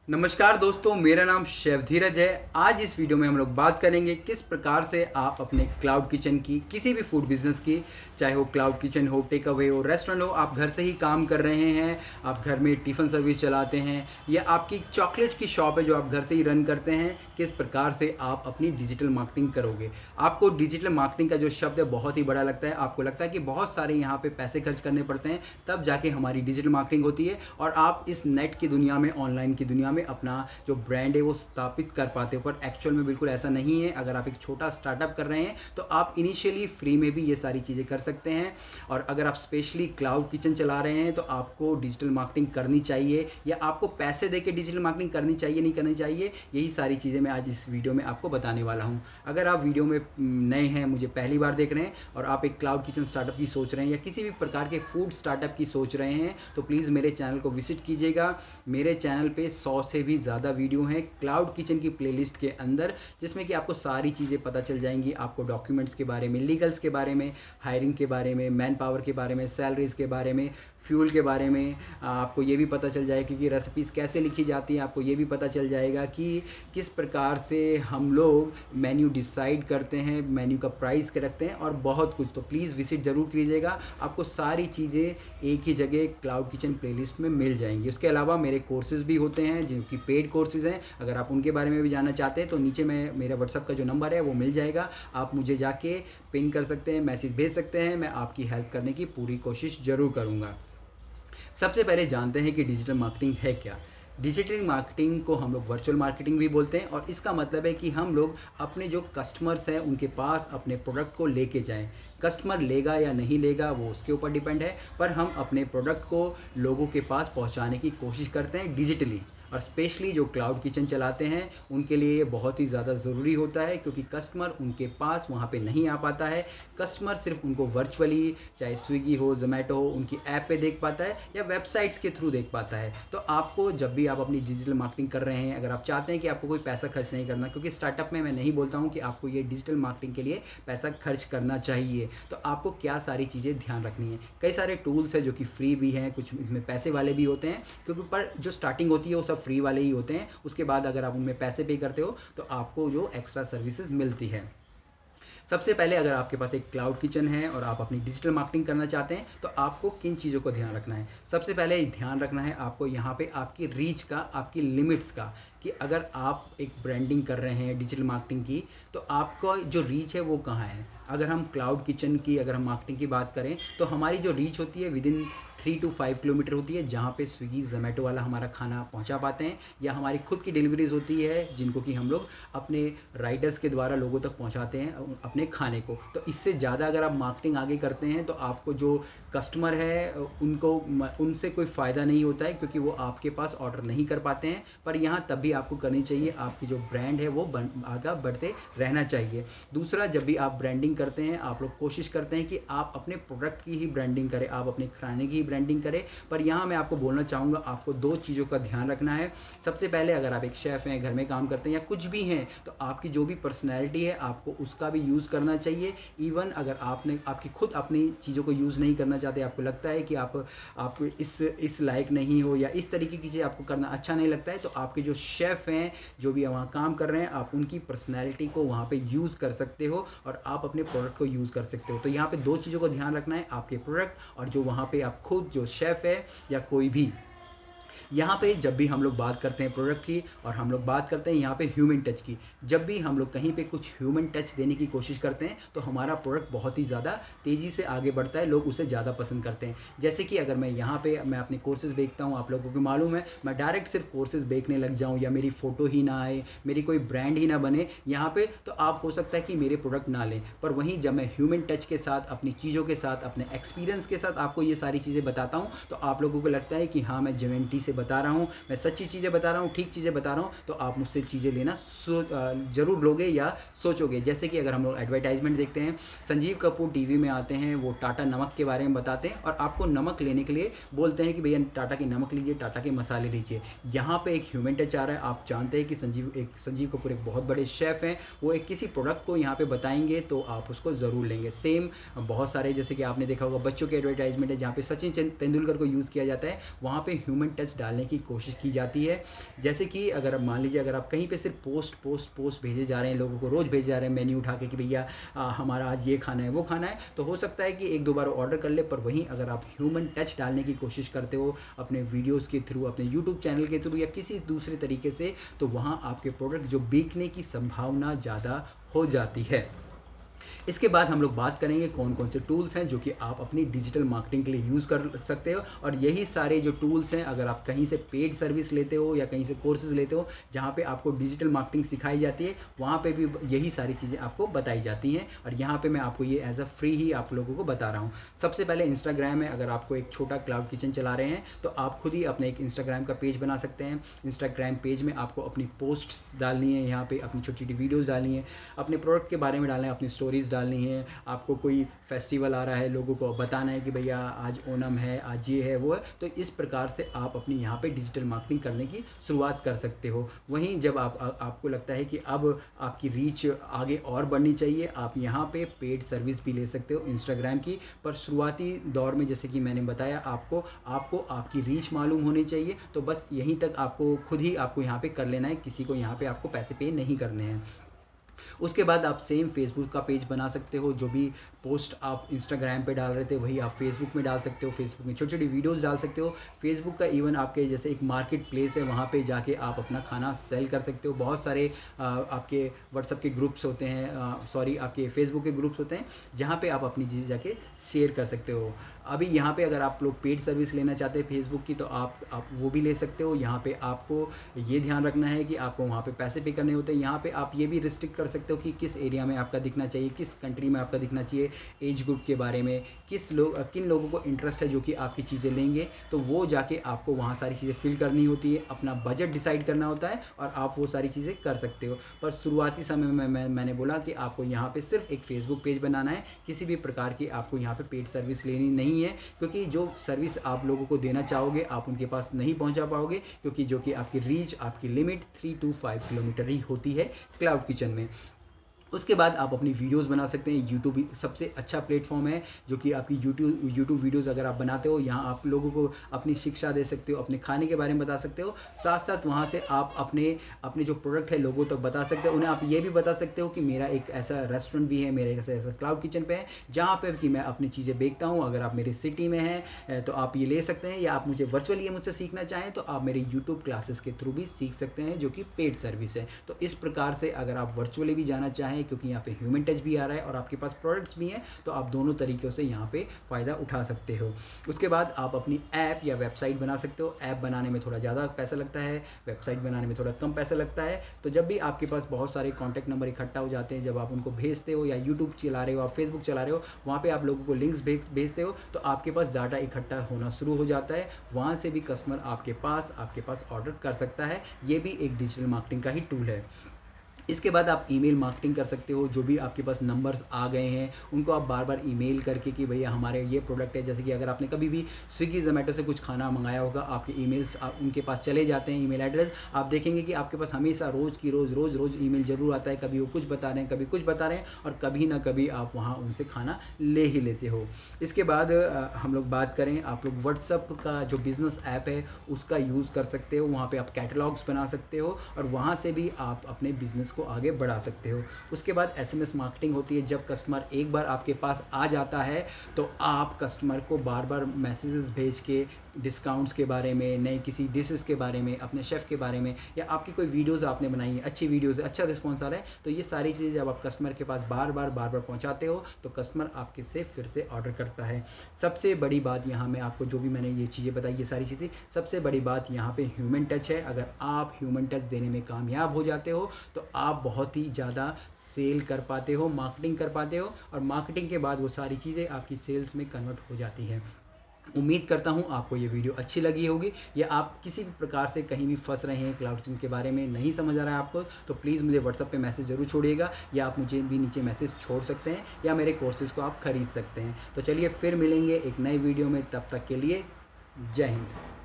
नमस्कार दोस्तों, मेरा नाम शेफ धीरज है। आज इस वीडियो में हम लोग बात करेंगे किस प्रकार से आप अपने क्लाउड किचन की किसी भी फूड बिजनेस की, चाहे वो क्लाउड किचन हो, टेक अवे हो, रेस्टोरेंट हो, आप घर से ही काम कर रहे हैं, आप घर में टिफ़िन सर्विस चलाते हैं या आपकी चॉकलेट की शॉप है जो आप घर से ही रन करते हैं, किस प्रकार से आप अपनी डिजिटल मार्केटिंग करोगे। आपको डिजिटल मार्केटिंग का जो शब्द है बहुत ही बड़ा लगता है, आपको लगता है कि बहुत सारे यहाँ पे पैसे खर्च करने पड़ते हैं तब जाके हमारी डिजिटल मार्केटिंग होती है और आप इस नेट की दुनिया में, ऑनलाइन की दुनिया में अपना जो ब्रांड है वो स्थापित कर पाते हो। पर एक्चुअल में बिल्कुल ऐसा नहीं है। अगर आप एक छोटा स्टार्टअप कर रहे हैं तो आप इनिशियली फ्री में भी ये सारी चीज़ें कर सकते हैं। और अगर आप स्पेशली क्लाउड किचन चला रहे हैं तो आपको डिजिटल मार्केटिंग करनी चाहिए या आपको पैसे देके डिजिटल मार्केटिंग करनी चाहिए, नहीं करनी चाहिए, यही सारी चीज़ें मैं आज इस वीडियो में आपको बताने वाला हूँ। अगर आप वीडियो में नए हैं, मुझे पहली बार देख रहे हैं और आप एक क्लाउड किचन स्टार्टअप की सोच रहे हैं या किसी भी प्रकार के फूड स्टार्टअप की सोच रहे हैं तो प्लीज़ मेरे चैनल को विजिट कीजिएगा। मेरे चैनल पे 100 से भी ज़्यादा वीडियो हैं क्लाउड किचन की प्लेलिस्ट के अंदर, जिसमें कि आपको सारी चीज़ें पता चल जाएंगी। आपको डॉक्यूमेंट्स के बारे में, लीगल्स के बारे में, हायरिंग के बारे में, मैन पावर के बारे में, सैलरीज के बारे में, फ्यूल के बारे में आपको ये भी पता चल जाएगा कि रेसिपीज़ कैसे लिखी जाती हैं। आपको ये भी पता चल जाएगा कि किस प्रकार से हम लोग मेन्यू डिसाइड करते हैं, मेन्यू का प्राइस के रखते हैं और बहुत कुछ। तो प्लीज़ विजिट ज़रूर कीजिएगा, आपको सारी चीज़ें एक ही जगह क्लाउड किचन प्लेलिस्ट में मिल जाएंगी। उसके अलावा मेरे कोर्सेज़ भी होते हैं जिनकी पेड कोर्सेज़ हैं। अगर आप उनके बारे में भी जानना चाहते हैं तो नीचे में मेरा व्हाट्सअप का जो नंबर है वो मिल जाएगा, आप मुझे जाके पिन कर सकते हैं, मैसेज भेज सकते हैं। मैं आपकी हेल्प करने की पूरी कोशिश ज़रूर करूँगा। सबसे पहले जानते हैं कि डिजिटल मार्केटिंग है क्या। डिजिटल मार्केटिंग को हम लोग वर्चुअल मार्केटिंग भी बोलते हैं और इसका मतलब है कि हम लोग अपने जो कस्टमर्स हैं उनके पास अपने प्रोडक्ट को लेके जाएं। कस्टमर लेगा या नहीं लेगा वो उसके ऊपर डिपेंड है, पर हम अपने प्रोडक्ट को लोगों के पास पहुंचाने की कोशिश करते हैं डिजिटली। और स्पेशली जो क्लाउड किचन चलाते हैं उनके लिए ये बहुत ही ज़्यादा ज़रूरी होता है, क्योंकि कस्टमर उनके पास वहाँ पे नहीं आ पाता है। कस्टमर सिर्फ उनको वर्चुअली, चाहे स्विगी हो, जोमेटो हो, उनकी ऐप पे देख पाता है या वेबसाइट्स के थ्रू देख पाता है। तो आपको जब भी आप अपनी डिजिटल मार्केटिंग कर रहे हैं, अगर आप चाहते हैं कि आपको कोई पैसा खर्च नहीं करना, क्योंकि स्टार्टअप में मैं नहीं बोलता हूँ कि आपको ये डिजिटल मार्केटिंग के लिए पैसा खर्च करना चाहिए, तो आपको क्या सारी चीज़ें ध्यान रखनी है। कई सारे टूल्स हैं जो कि फ्री भी हैं, कुछ इसमें पैसे वाले भी होते हैं, क्योंकि पर जो स्टार्टिंग होती है वो सब फ्री वाले ही होते हैं। उसके बाद अगर आप उनमें पैसे पे करते हो तो आपको जो एक्स्ट्रा सर्विसेज मिलती है। सबसे पहले अगर आपके पास एक क्लाउड किचन है और आप अपनी डिजिटल मार्केटिंग करना चाहते हैं तो आपको किन चीज़ों को ध्यान रखना है। सबसे पहले ध्यान रखना है आपको यहाँ पे आपकी रीच का, आपकी लिमिट्स का, कि अगर आप एक ब्रांडिंग कर रहे हैं डिजिटल मार्केटिंग की तो आपका जो रीच है वो कहाँ है। अगर हम क्लाउड किचन की, अगर हम मार्केटिंग की बात करें तो हमारी जो रीच होती है विद इन 3 to 5 किलोमीटर होती है, जहाँ पे स्विगी जोमेटो वाला हमारा खाना पहुँचा पाते हैं, या हमारी खुद की डिलीवरीज होती है जिनको कि हम लोग अपने राइडर्स के द्वारा लोगों तक पहुँचाते हैं अपने खाने को। तो इससे ज़्यादा अगर आप मार्केटिंग आगे करते हैं तो आपको जो कस्टमर है उनको उनसे कोई फ़ायदा नहीं होता है, क्योंकि वो आपके पास ऑर्डर नहीं कर पाते हैं। पर यहाँ तब भी आपको करनी चाहिए, आपकी जो ब्रांड है वो आगे बढ़ते रहना चाहिए। दूसरा, जब भी आप ब्रांडिंग करते हैं आप लोग कोशिश करते हैं कि आप अपने प्रोडक्ट की ही ब्रांडिंग करें, आप अपने खाने की ही ब्रांडिंग करें। पर यहाँ मैं आपको बोलना चाहूँगा, आपको दो चीज़ों का ध्यान रखना है। सबसे पहले, अगर आप एक शेफ़ हैं, घर में काम करते हैं या कुछ भी हैं, तो आपकी जो भी पर्सनैलिटी है आपको उसका भी यूज़ करना चाहिए। इवन अगर आपने आपकी खुद अपनी चीज़ों को यूज़ नहीं करना चाहते, आपको लगता है कि आप इस लायक नहीं हो या इस तरीके की चीज़ें आपको करना अच्छा नहीं लगता है, तो आपके जो शेफ़ हैं, जो भी वहाँ काम कर रहे हैं, आप उनकी पर्सनैलिटी को वहाँ पे यूज़ कर सकते हो और आप अपने प्रोडक्ट को यूज़ कर सकते हो। तो यहाँ पे दो चीज़ों को ध्यान रखना है, आपके प्रोडक्ट और जो वहाँ पे आप खुद जो शेफ़ है या कोई भी। यहाँ पे जब भी हम लोग बात करते हैं प्रोडक्ट की और हम लोग बात करते हैं यहाँ पे ह्यूमन टच की, जब भी हम लोग कहीं पे कुछ ह्यूमन टच देने की कोशिश करते हैं तो हमारा प्रोडक्ट बहुत ही ज़्यादा तेज़ी से आगे बढ़ता है, लोग उसे ज़्यादा पसंद करते हैं। जैसे कि अगर मैं यहाँ पे मैं अपने कोर्सेज़ बेचता हूँ, आप लोगों को मालूम है, मैं डायरेक्ट सिर्फ कोर्सेज़ बेचने लग जाऊँ या मेरी फ़ोटो ही ना आए, मेरी कोई ब्रांड ही ना बने यहाँ पे, तो आप हो सकता है कि मेरे प्रोडक्ट ना लें। पर वहीं जब मैं ह्यूमन टच के साथ, अपनी चीज़ों के साथ, अपने एक्सपीरियंस के साथ आपको ये सारी चीज़ें बताता हूँ तो आप लोगों को लगता है कि हाँ, मैं जेन्युइनिटी से बता रहा हूँ, मैं सच्ची चीज़ें बता रहा हूँ, ठीक चीज़ें बता रहा हूँ, तो आप मुझसे चीज़ें लेना ज़रूर लोगे या सोचोगे। जैसे कि अगर हम लोग एडवर्टाइजमेंट देखते हैं, संजीव कपूर टीवी में आते हैं, वो टाटा नमक के बारे में बताते हैं और आपको नमक लेने के लिए बोलते हैं कि भैया टाटा की नमक लीजिए, टाटा के मसाले लीजिए। यहाँ पे एक ह्यूमन टच आ रहा है। आप जानते हैं कि संजीव कपूर एक बहुत बड़े शेफ़ हैं, वो एक किसी प्रोडक्ट को यहाँ पे बताएंगे तो आप उसको ज़रूर लेंगे। सेम बहुत सारे, जैसे कि आपने देखा होगा बच्चों के एडवर्टाइजमेंट है जहाँ पे सचिन तेंदुलकर को यूज़ किया जाता है, वहाँ पे ह्यूमन टच टच डालने की कोशिश की जाती है। जैसे कि अगर मान लीजिए अगर आप कहीं पे सिर्फ पोस्ट भेजे जा रहे हैं, लोगों को रोज़ भेजे जा रहे हैं मेन्यू उठा के कि भैया हमारा आज ये खाना है वो खाना है, तो हो सकता है कि एक दो बार ऑर्डर कर ले। पर वहीं अगर आप ह्यूमन टच डालने की कोशिश करते हो अपने वीडियोज़ के थ्रू, अपने यूट्यूब चैनल के थ्रू या किसी दूसरे तरीके से, तो वहाँ आपके प्रोडक्ट जो बिकने की संभावना ज़्यादा हो जाती है। इसके बाद हम लोग बात करेंगे कौन कौन से टूल्स हैं जो कि आप अपनी डिजिटल मार्केटिंग के लिए यूज़ कर सकते हो। और यही सारे जो टूल्स हैं, अगर आप कहीं से पेड सर्विस लेते हो या कहीं से कोर्सेज लेते हो जहाँ पे आपको डिजिटल मार्केटिंग सिखाई जाती है, वहाँ पे भी यही सारी चीज़ें आपको बताई जाती हैं। और यहाँ पे मैं आपको ये एज अ फ्री ही आप लोगों को बता रहा हूँ। सबसे पहले इंस्टाग्राम है, अगर आपको एक छोटा क्लाउड किचन चला रहे हैं तो आप खुद ही अपने एक इंस्टाग्राम का पेज बना सकते हैं। इंस्टाग्राम पेज में आपको अपनी पोस्ट्स डालनी है, यहाँ पे अपनी छोटी छोटी वीडियोज़ डालनी है, अपने प्रोडक्ट के बारे में डालना है, अपनी स्टोरीज डालनी है। आपको कोई फेस्टिवल आ रहा है, लोगों को बताना है कि भैया आज ओणम है, आज ये है वो है, तो इस प्रकार से आप अपनी यहाँ पे डिजिटल मार्केटिंग करने की शुरुआत कर सकते हो। वहीं जब आपको लगता है कि अब आपकी रीच आगे और बढ़नी चाहिए, आप यहाँ पे पेड सर्विस भी ले सकते हो इंस्टाग्राम की। पर शुरुआती दौर में जैसे कि मैंने बताया आपको आपकी रीच मालूम होनी चाहिए, तो बस यहीं तक आपको खुद ही आपको यहाँ पे कर लेना है, किसी को यहाँ पे आपको पैसे पे नहीं करने हैं। उसके बाद आप सेम फेसबुक का पेज बना सकते हो, जो भी पोस्ट आप इंस्टाग्राम पे डाल रहे थे वही आप फेसबुक में डाल सकते हो। फेसबुक में छोटी छोटी वीडियोस डाल सकते हो। फेसबुक का इवन आपके जैसे एक मार्केट प्लेस है, वहाँ पे जाके आप अपना खाना सेल कर सकते हो। बहुत सारे आपके व्हाट्सअप के ग्रुप्स होते हैं, आपके फेसबुक के ग्रुप्स होते हैं जहाँ पे आप अपनी चीज़ जाके शेयर कर सकते हो। अभी यहाँ पे अगर आप लोग पेड सर्विस लेना चाहते हैं फेसबुक की, तो आप वो भी ले सकते हो। यहाँ पे आपको ये ध्यान रखना है कि आपको वहाँ पे पैसे पे करने होते हैं। यहाँ पे आप ये भी रिस्ट्रिक्ट कर सकते हो कि किस एरिया में आपका दिखना चाहिए, किस कंट्री में आपका दिखना चाहिए, एज ग्रुप के बारे में, किन लोगों को इंटरेस्ट है जो कि आपकी चीज़ें लेंगे, तो वो जाके आपको वहाँ सारी चीज़ें फिल करनी होती है, अपना बजट डिसाइड करना होता है और आप वो सारी चीज़ें कर सकते हो। पर शुरुआती समय में मैंने बोला कि आपको यहाँ पे सिर्फ एक फेसबुक पेज बनाना है, किसी भी प्रकार की आपको यहाँ पे पेड सर्विस लेनी नहीं है, क्योंकि जो सर्विस आप लोगों को देना चाहोगे आप उनके पास नहीं पहुँचा पाओगे, क्योंकि जो कि आपकी रीच, आपकी लिमिट 3 to 5 किलोमीटर ही होती है क्लाउड किचन में। उसके बाद आप अपनी वीडियोस बना सकते हैं। यूट्यूब सबसे अच्छा प्लेटफॉर्म है जो कि आपकी यूट्यूब वीडियोस अगर आप बनाते हो, यहाँ आप लोगों को अपनी शिक्षा दे सकते हो, अपने खाने के बारे में बता सकते हो, साथ साथ वहाँ से आप अपने जो प्रोडक्ट है लोगों तक बता सकते हो। उन्हें आप ये भी बता सकते हो कि मेरा एक ऐसा रेस्टोरेंट भी है, मेरा एक ऐसा क्लाउड किचन पे है जहाँ पे कि मैं अपनी चीज़ें बेचता हूँ। अगर आप मेरी सिटी में हैं तो आप ये ले सकते हैं, या आप मुझे वर्चुअली मुझसे सीखना चाहें तो आप मेरे यूट्यूब क्लासेस के थ्रू भी सीख सकते हैं, जो कि पेड सर्विस है। तो इस प्रकार से अगर आप वर्चुअली भी जाना चाहें, क्योंकि यहाँ पे ह्यूमन टच भी आ रहा है और आपके पास प्रोडक्ट्स भी हैं, तो आप दोनों तरीक़ों से यहाँ पे फ़ायदा उठा सकते हो। उसके बाद आप अपनी ऐप या वेबसाइट बना सकते हो। ऐप बनाने में थोड़ा ज़्यादा पैसा लगता है, वेबसाइट बनाने में थोड़ा कम पैसा लगता है। तो जब भी आपके पास बहुत सारे कॉन्टैक्ट नंबर इकट्ठा हो जाते हैं, जब आप उनको भेजते हो, या यूट्यूब चला रहे हो, आप फेसबुक चला रहे हो, वहाँ पर आप लोगों को लिंक्स भेजते हो, तो आपके पास डाटा इकट्ठा होना शुरू हो जाता है। वहाँ से भी कस्टमर आपके पास ऑर्डर कर सकता है। ये भी एक डिजिटल मार्केटिंग का ही टूल है। इसके बाद आप ईमेल मार्केटिंग कर सकते हो। जो भी आपके पास नंबर्स आ गए हैं उनको आप बार बार ईमेल करके कि भैया हमारे ये प्रोडक्ट है। जैसे कि अगर आपने कभी भी स्विगी जोमेटो से कुछ खाना मंगाया होगा, आपके ईमेल्स उनके पास चले जाते हैं, ईमेल एड्रेस आप देखेंगे कि आपके पास हमेशा रोज़ ईमेल ज़रूर आता है। कभी वो कुछ बता रहे हैं, कभी कुछ बता रहे हैं, और कभी ना कभी आप वहाँ उनसे खाना ले ही लेते हो। इसके बाद हम लोग बात करें, आप लोग व्हाट्सअप का जो बिज़नेस ऐप है उसका यूज़ कर सकते हो। वहाँ पर आप कैटलॉग्स बना सकते हो और वहाँ से भी आप अपने बिज़नेस को आगे बढ़ा सकते हो। उसके बाद एसएमएस मार्केटिंग होती है। जब कस्टमर एक बार आपके पास आ जाता है तो आप कस्टमर को बार बार मैसेजेस भेज के डिस्काउंट्स के बारे में, नए किसी डिशेस के बारे में, अपने शेफ़ के बारे में, या आपकी कोई वीडियोस आपने बनाई है, अच्छी वीडियोस, अच्छा रिस्पॉन्स आ रहा है, तो ये सारी चीज़ें जब आप कस्टमर के पास बार बार पहुंचाते हो तो कस्टमर आपके से फिर से ऑर्डर करता है। सबसे बड़ी बात यहाँ मैं आपको जो भी मैंने ये चीज़ें बताई, ये सारी चीज़ें, सबसे बड़ी बात यहाँ पे ह्यूमन टच है। अगर आप ह्यूमन टच देने में कामयाब हो जाते हो तो आप बहुत ही ज़्यादा सेल कर पाते हो, मार्केटिंग कर पाते हो, और मार्केटिंग के बाद वो सारी चीज़ें आपकी सेल्स में कन्वर्ट हो जाती हैं। उम्मीद करता हूँ आपको ये वीडियो अच्छी लगी होगी, या आप किसी भी प्रकार से कहीं भी फंस रहे हैं, क्लाउड किचन के बारे में नहीं समझ आ रहा है आपको, तो प्लीज़ मुझे व्हाट्सएप पे मैसेज ज़रूर छोड़िएगा, या आप मुझे भी नीचे मैसेज छोड़ सकते हैं, या मेरे कोर्सेज़ को आप खरीद सकते हैं। तो चलिए फिर मिलेंगे एक नई वीडियो में, तब तक के लिए जय हिंद।